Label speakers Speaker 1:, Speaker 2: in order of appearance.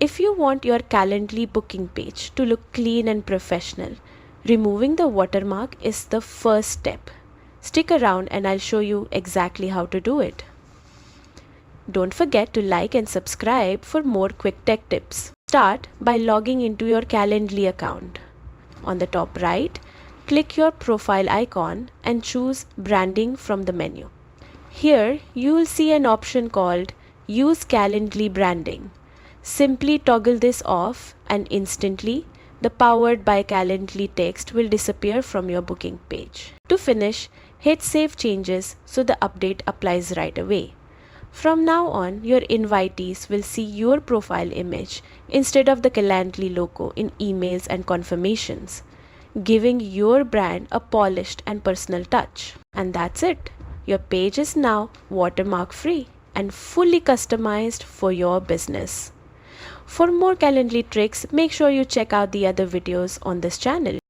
Speaker 1: If you want your Calendly booking page to look clean and professional, removing the watermark is the first step. Stick around and I'll show you exactly how to do it. Don't forget to like and subscribe for more quick tech tips. Start by logging into your Calendly account. On the top right, click your profile icon and choose Branding from the menu. Here, you will see an option called Use Calendly Branding. Simply toggle this off and instantly, the Powered by Calendly text will disappear from your booking page. To finish, hit Save Changes so the update applies right away. From now on, your invitees will see your profile image instead of the Calendly logo in emails and confirmations, giving your brand a polished and personal touch. And that's it. Your page is now watermark free and fully customized for your business. For more Calendly tricks, make sure you check out the other videos on this channel.